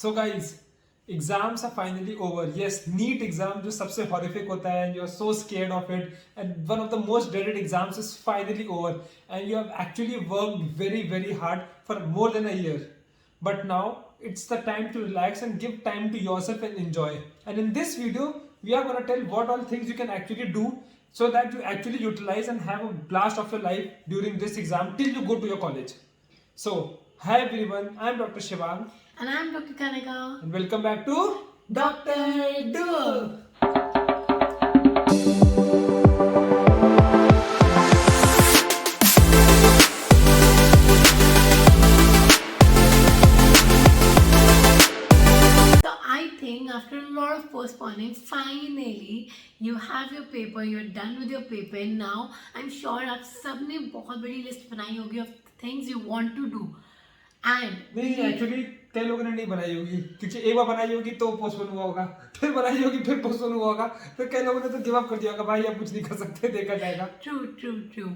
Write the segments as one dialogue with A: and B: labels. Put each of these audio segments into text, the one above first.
A: So guys, exams are finally over. Yes, NEET exam जो सबसे horrific होता है, you are so scared of it, and one of the most dreaded exams is finally over, and you have actually worked very hard for more than a year. But now it's the time to relax and give time to yourself and enjoy. And in this video, we are gonna tell what all things you can actually do so that you actually utilize and have a blast of your life during this exam till you go to your college. So, hi everyone, I am Dr. Shivang.
B: And I'm Dr. Kanika.
A: And welcome back to
B: Dr. Duo. So I think after a lot of postponing, finally you have your paper, you're done with your paper, and now I'm sure आप सबने बहुत बड़ी list बनाई होगी of things you want to do. And
A: नहीं actually कई लोगों ने नहीं बनाई होगी क्योंकि एक बार बनाई होगी तो पोस्टपोन हुआ होगा, फिर बनाई होगी फिर पोस्टपोन हुआ होगा, फिर कई लोगों ने तो गिव अप कर दिया होगा, भाई अब कुछ नहीं कर सकते, देखा जाएगा.
B: True.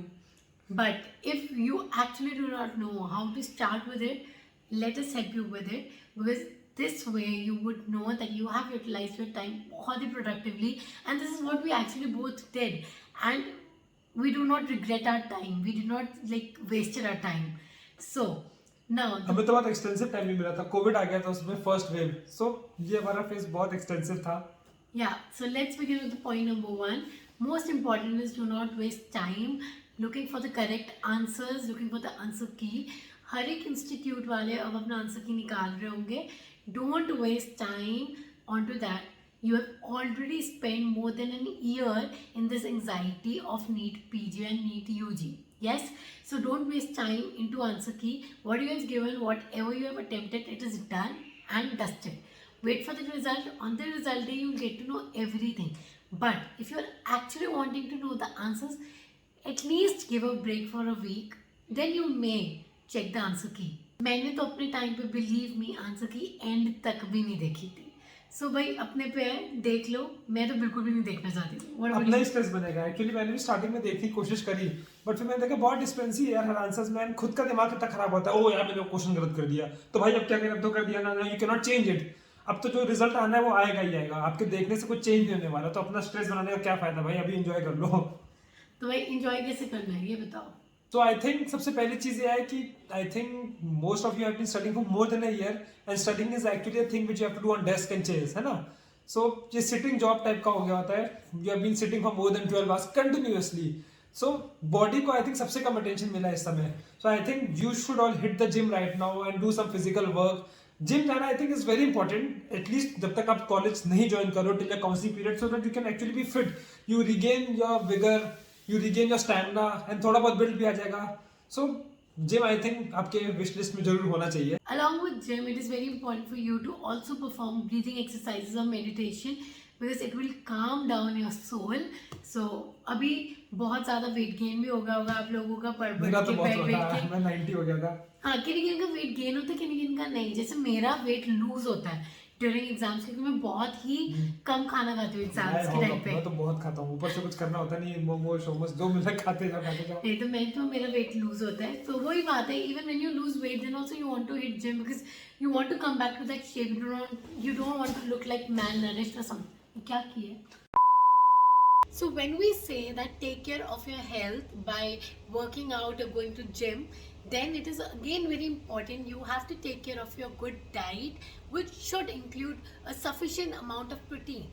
B: But if you actually do not know how to start with it, let us help you with it, because this way you would know that you have utilized your time बहुत ही productively, and this is what we actually both did, and we do not regret our time. We did not wasted our time. So now
A: हमें तो बहुत extensive time भी मिला था, Covid आ गया था उसमें फर्स्ट वेव, सो ये हमारा फेज बहुत एक्सटेंसिव था.
B: Yeah, so let's begin with the point number 1. Most important is do not waste time looking for the correct answers, looking for the answer key. हर एक इंस्टीट्यूट वाले अब अपना आंसर की निकाल रहे होंगे. Don't waste time onto that. You have already spent more than an year in this anxiety of NEET PG and NEET UG. Yes, so don't waste time into answer key. What you have given, whatever you have attempted, it is done and dusted. Wait for the result. On the result day, you will get to know everything. But if you are actually wanting to know the answers, at least give a break for a week. Then you may check the answer key. मैंने तो अपने time पे believe me answer की and तक भी नहीं देखी थी. सो भाई अपने पे है, देख लो. मैं तो बिल्कुल भी नहीं देखना चाहती थी.
A: अपना ही स्ट्रेस बनेगा. एक्चुअली मैंने भी स्टार्टिंग में देखने की कोशिश करी, बट फिर मैंने देखा बहुत डिस्पेंसी है यार हर आंसर्स में, खुद का दिमाग कितना खराब होता है. ओ यार मैंने क्वेश्चन गलत कर दिया, तो भाई अब क्या करें, अब तो कर दिया ना, you can not change it. अब तो जो रिजल्ट आना है वो आएगा ही आएगा, आपके देखने से कुछ चेंज नहीं होने वाला, तो अपना स्ट्रेस बनाने का क्या फायदा भाई, अभी एंजॉय कर लो.
B: तो भाई एंजॉय कैसे करना है ये बताओ.
A: तो आई थिंक सबसे पहली चीज ये है कि I think most of you have been studying for more than a year, and studying is actually a thing which you have to do on desk and chairs, है ना. सो ये सिटिंग जॉब टाइप का हो गया होता है. You have been sitting for more than 12 hours continuously. So body को I think सबसे कम अटेंशन मिला है इस समय. So I think you should all hit the gym right now and do some physical work. Gym जाना I think is very important, at least जब तक आप कॉलेज नहीं ज्वाइन करो till the counselling period, so that you can actually be fit, you regain your vigour, you regain your stamina, and थोड़ा बहुत build भी आ जाएगा. सो जिम आई थिंक आपके विश लिस्ट में जरूर होना चाहिए.
B: Along with gym, it is very important for you to also perform breathing exercises or meditation, because it will calm down your soul. So अभी बहुत ज़्यादा weight gain भी होगा आप लोगों का पर
A: मेरा तो बहुत
B: weight
A: होता है, मैं 90 हो गया था.
B: हाँ, किन का वेट गेन होता है, किन का नहीं. जैसे मेरा वेट लूज होता है ड्यूरिंग एग्जाम्स, क्योंकि मैं बहुत ही कम खाना खाती हूँ एग्जाम्स के टाइम पे.
A: मैं तो बहुत खाता हूँ, ऊपर से कुछ करना होता नहीं, मोमोज शोमोज जो मिल रहा खाते जाओ.
B: नहीं तो मेरा वेट लूज होता है. तो वही बात है, even when you lose weight then also you want to hit gym, because you want to come back to that shape. You don't want to look like malnourished और something. क्या किया. So when we say that take care of your health by working out or going to gym, then it is again very important you have to take care of your good diet, which should include a sufficient amount of protein.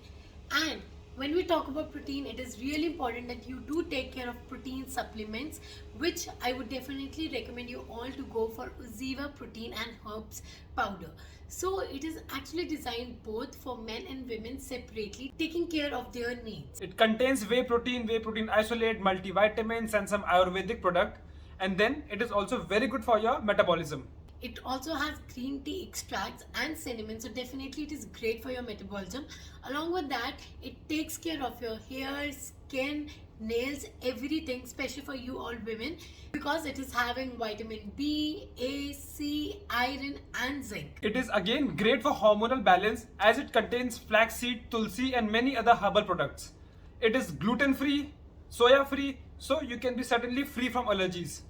B: And when we talk about protein, it is really important that you do take care of protein supplements, which I would definitely recommend you all to go for Uziva protein and herbs powder. So it is actually designed both for men and women separately, taking care of their needs.
A: It contains whey protein isolate, multivitamins and some Ayurvedic product, and then it is also very good for your metabolism.
B: It also has green tea extracts and cinnamon, so definitely it is great for your metabolism. Along with that, it takes care of your hair, skin, nails, everything, especially for you all women, because it is having vitamin B, A, C, iron and zinc.
A: It is again great for hormonal balance as it contains flaxseed, tulsi and many other herbal products. It is gluten free, soya free, so you can be certainly free from allergies.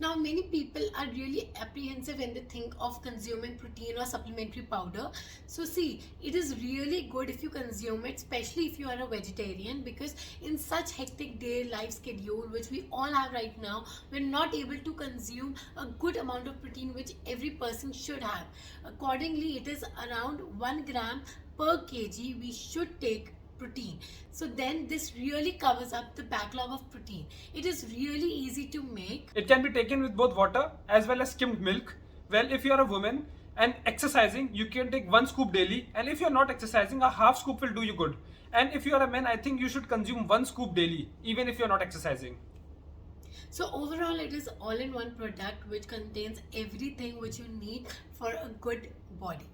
B: Now, many people are really apprehensive when they think of consuming protein or supplementary powder. So see, it is really good if you consume it, especially if you are a vegetarian, because in such hectic day life schedule which we all have right now, we're not able to consume a good amount of protein which every person should have. Accordingly, it is around 1 gram per kg we should take protein. So then this really covers up the backlog of protein. It is really easy to make.
C: It can be taken with both water as well as skimmed milk. Well, if you are a woman and exercising, you can take 1 scoop daily, and if you are not exercising, a half scoop will do you good. And if you are a man, I think you should consume 1 scoop daily, even if you are not exercising.
B: So overall, it is all-in-one product which contains everything which you need for a good body.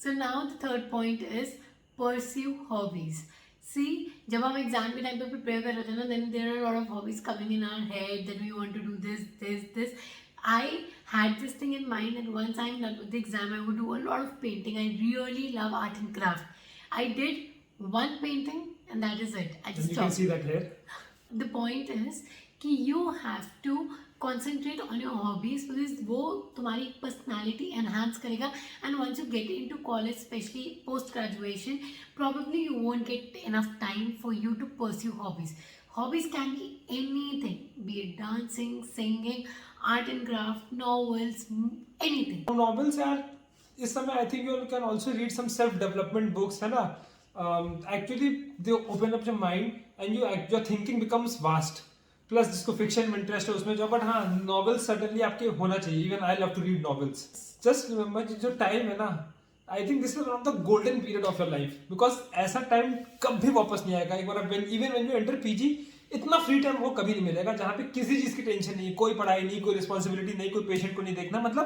B: So now the third point is pursue hobbies. See, जब हम exam के time पे prepare कर रहे थे ना, then there are a lot of hobbies coming in our head that we want to do this. I had this thing in mind that once I'm done with the exam, I would do a lot of painting. I really love art and craft. I did 1 painting and that is it. I just
A: You can see that here.
B: The point is कि you have to concentrate on your hobbies because वो तुम्हारी personality enhance करेगा, and once you get into college, especially post graduation, probably you won't get enough time for you to pursue hobbies. Hobbies can be anything, be it dancing, singing, art and craft, novels, anything.
A: Novels यार इस समय I think you can also read some self development books, है ना. Actually they open up your mind and your thinking becomes vast. Plus जिसको fiction में interest है उसमें जो, बट हाँ नॉवेल्स सडनली आपके होना चाहिए. Even I love to read novels. Just remember जो टाइम है ना, I think this is one of the golden period of your life, because ऐसा टाइम कभी वापस नहीं आएगा. एक बार even when you enter PG, इतना फ्री टाइम वो कभी नहीं मिलेगा जहाँ पे किसी चीज की टेंशन नहीं, कोई पढ़ाई नहीं, कोई रिस्पॉन्सिबिलिटी नहीं, कोई पेशेंट को नहीं देखना, मतलब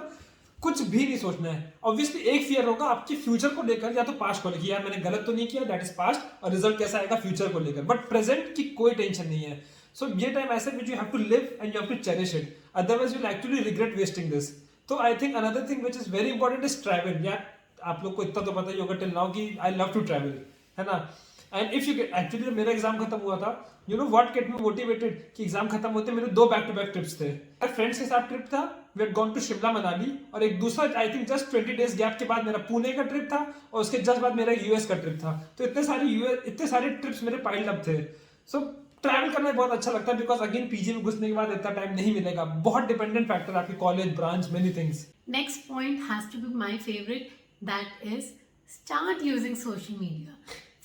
A: कुछ भी नहीं सोचना है. ऑब्वियसली एक फियर होगा आपके फ्यूचर को लेकर, या तो पास्ट को लेकर, यार मैंने गलत तो नहीं किया, दैट इज पास्ट, और रिजल्ट कैसा आएगा फ्यूचर को लेकर, बट प्रेजेंट की कोई टेंशन नहीं है. So ये टाइम ऐसा which you have to live and you have to cherish it. Otherwise you'll actually regret wasting this. So I think another thing which is very important is travel. यार आप लोग को इतना तो पता ही होगा till now कि I love to travel, है ना. And if you get, actually मेरा एग्जाम खत्म हुआ था, you know what kept me motivated कि एग्जाम खत्म होते मेरे 2 back to back ट्रिप्स थे. मेरे फ्रेंड्स के साथ ट्रिप था, we had gone to Shimla Manali, और एक दूसरा I think just 20 days gap के बाद मेरा पुणे का ट्रिप था, और उसके जस्ट बाद मेरा यूएस का ट्रिप था. तो इतने सारे ट्रिप्स मेरे पाइल्ड अप थे. So ट्रैवल करना बहुत अच्छा लगता है, बिकॉज अगेन पीजी में घुसने के बाद इतना टाइम नहीं मिलेगा. बहुत डिपेंडेंट फैक्टर आपकी college, branch, many things.
B: Next point has to be my favorite, that is start using social media.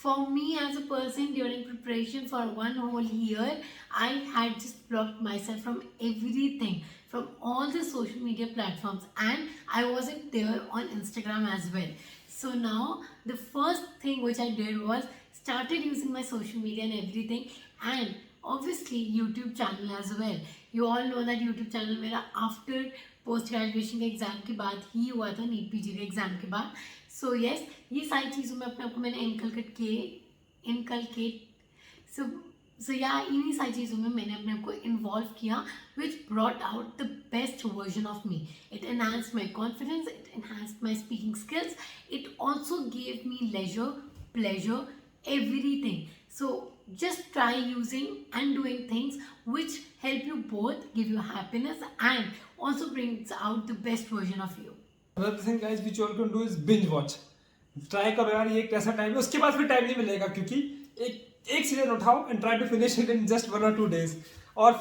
B: For me as a person, during preparation for 1 whole year, I had just blocked myself from everything, from all the social media platforms, and I wasn't there on Instagram as well. So now the first thing which I did was started using my social media and everything, and obviously YouTube channel as well. You all know that YouTube channel मेरा after post graduation के exam के बाद ही हुआ था, NEET PG के exam के बाद. So yes, ये सारी चीज़ों में अपने आप को मैंने इनकलकेट so yeah, इन्हीं सारी चीज़ों में मैंने अपने आप को इन्वॉल्व किया, which brought out the best version of me. It enhanced my confidence, it enhanced my speaking skills, it also gave me leisure, pleasure, everything. So just try using and doing things which help you both, give you happiness and also brings out the best version of you.
A: Another thing guys which you all can do is binge watch. Try करो यार, ये एक ऐसा time है, उसके बाद फिर time नहीं मिलेगा, क्योंकि एक सीजन उठाओ and try to finish it in just 1 or 2 days, or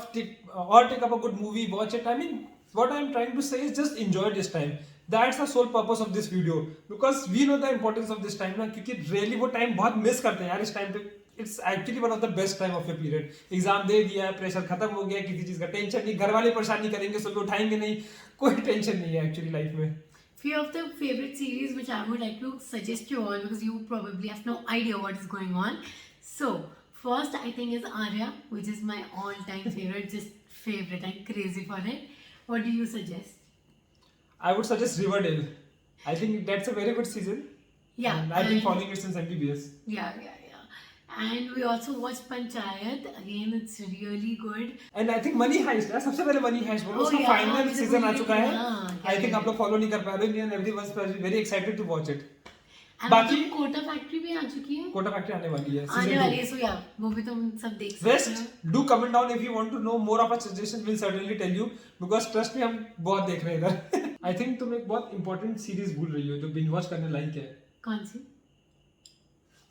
A: take up a good movie, watch it. I mean, what I'm trying to say is just enjoy this time. That's the sole purpose of this video, because we know the importance of this time ना, क्योंकि really वो time बहुत miss करते हैं यार. इस time पे it's actually one of the best time of your period. Exam दे दिया है, प्रेशर खत्म हो गया, किसी चीज का टेंशन नहीं, घर वाले परेशान नहीं करेंगे, सुबह उठाएंगे नहीं, कोई टेंशन नहीं है एक्चुअली लाइफ में.
B: Few of the favorite series which I would like to suggest you all, because you probably have no idea what is going on. So first I think is Arya, which is my all-time favorite, just favorite. I'm crazy for it. What do you suggest?
A: I would suggest Riverdale. I think that's a very good season.
B: Yeah,
A: and I've been following it since MBBS.
B: Yeah. And we also watched Panchayat. Again, it's really good.
A: And I think Money Heist, सबसे पहले Money Heist बोलो, उसका final season आ चुका है. I think आप लोग follow नहीं कर पा रहे हो, and everyone's very excited to watch it. बाकी
B: कोटा फैक्ट्री भी आ चुकी है,
A: कोटा फैक्ट्री आने वाली है,
B: आने वाली है, सो या वो भी तुम सब देख सकते
A: Rest,
B: हो।
A: do comment down if you want to know more of our suggestion. We'll certainly tell you because trust me हम बहुत देख रहे हैं इधर। I think तुम एक बहुत important series भूल रही हो जो binge watch करने लायक है।
B: कौन सी?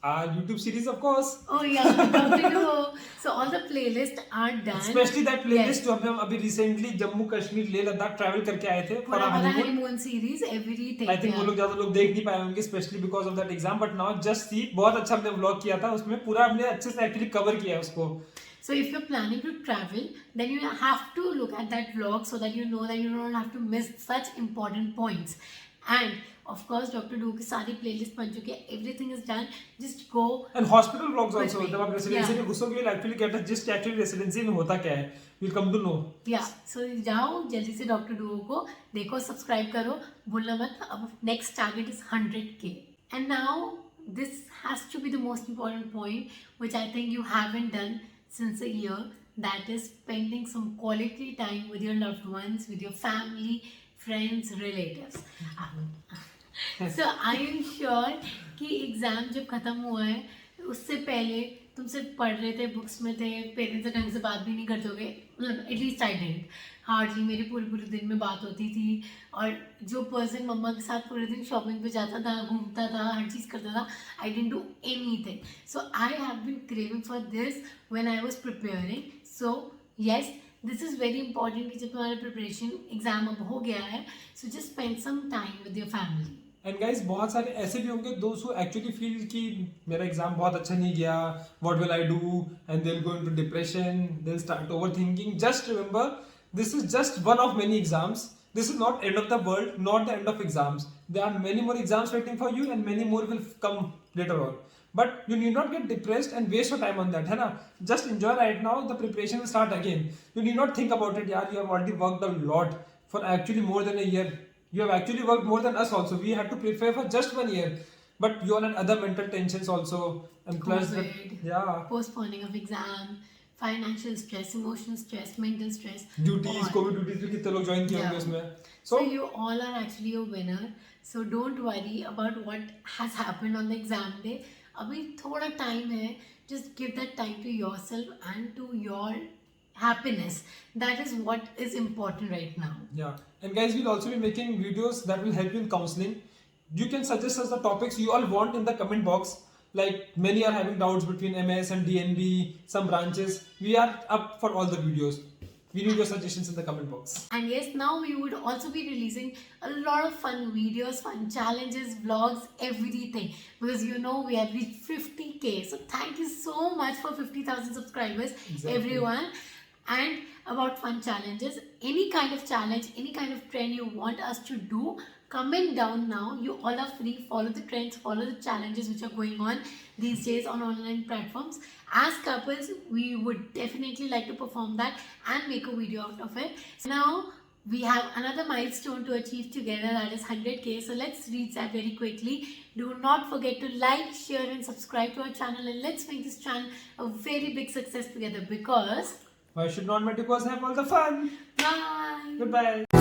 A: YouTube series of course.
B: Oh yeah, doctorduo. So all the playlists are done.
A: Especially that playlist
B: Yes.
A: जो हम अभी recently जम्मू कश्मीर लेह लद्दाख travel करके आए थे for
B: पूरा
A: our
B: हमारा
A: honeymoon.
B: honeymoon series, everything.
A: I think वो लोग ज्यादा लोग देख नहीं पाए होंगे especially because of that exam. But now just see बहुत अच्छा हमने vlog किया था उसमें पूरा हमने अच्छे से actually cover किया है उसको.
B: So if you're planning to travel, then you have to look at that vlog so that you know that you don't have to miss such important points. And of course, Dr. Do की सारी playlist बन चुकी है. Everything is done. Just go.
A: And hospital vlogs
B: with
A: also.
B: me.
A: जब आप residency
B: Yeah.
A: में घुसोगे you'll actually get a gist actually residency में होता क्या है. You'll come to know.
B: Yeah. So जाओ जल्दी से Dr. Do को देखो, subscribe करो, भूलना मत. अब next target is 100K. And now this has to be the most important point, which I think you haven't done since a year. That is spending some quality time with your loved ones, with your family, friends, relatives. So I am sure कि exam जब ख़त्म हुआ है उससे पहले तुम सिर्फ पढ़ रहे थे, बुक्स में थे, पेरेंट्स से ढंग से बात भी नहीं करते होगे, मतलब एटलीस्ट आई डिडंट, हार्डली मेरी पूरे दिन में बात होती थी। और जो पर्सन मम्मा के साथ पूरे दिन शॉपिंग पे जाता था, घूमता था, हर चीज़ करता था, I didn't do anything. So I have been craving for this when I was preparing. So yes, this is very important कि जब तुम्हारा प्रिपरेशन एग्ज़ाम अब हो गया है, so just spend some time with your family.
A: And guys बहुत सारे ऐसे भी होंगे दोस्त हु एक्चुअली फील कि मेरा एग्जाम बहुत अच्छा नहीं गया, what will I do, and they will go into depression, they will start overthinking. Just remember this is just one of many exams. This is not end of the world, not the end of exams. There are many more exams waiting for you and many more will come later on. But you need not get depressed and waste your time on that, है ना? Just enjoy right now. The preparation will start again. You need not think about it, yaar. You have already worked a lot for actually more than a year. You have actually worked more than us also. We had to prepare for just 1 year. But you are in other mental tensions also. And plus,
B: COVID,
A: yeah.
B: postponing of exam, financial stress, emotional stress, mental stress.
A: Duties,
B: all.
A: COVID duties भी कितने लोग join किए होंगे
B: Yeah.
A: उसमें.
B: So you all are actually a winner. So don't worry about what has happened on the exam day. अभी थोड़ा time है. Just give that time to yourself and to your happiness. That is what is important right now.
A: Yeah, and guys, we'll also be making videos that will help you in counseling. You can suggest us the topics you all want in the comment box. Like many are having doubts between MS and DNB, some branches. We are up for all the videos. We need your suggestions in the comment box.
B: And yes, now we would also be releasing a lot of fun videos, fun challenges, vlogs, everything. Because you know we have reached 50K. So thank you so much for 50,000 subscribers,
A: Exactly.
B: everyone. And about fun challenges, any kind of challenge, any kind of trend you want us to do, comment down now. You all are free. Follow the trends, follow the challenges which are going on these days on online platforms. As couples, we would definitely like to perform that and make a video out of it. Now we have another milestone to achieve together, that is 100K. So let's reach that very quickly. Do not forget to like, share and subscribe to our channel, and let's make this channel a very big success together, because
A: Why should non-medicals have all the fun?
B: bye.
A: Goodbye.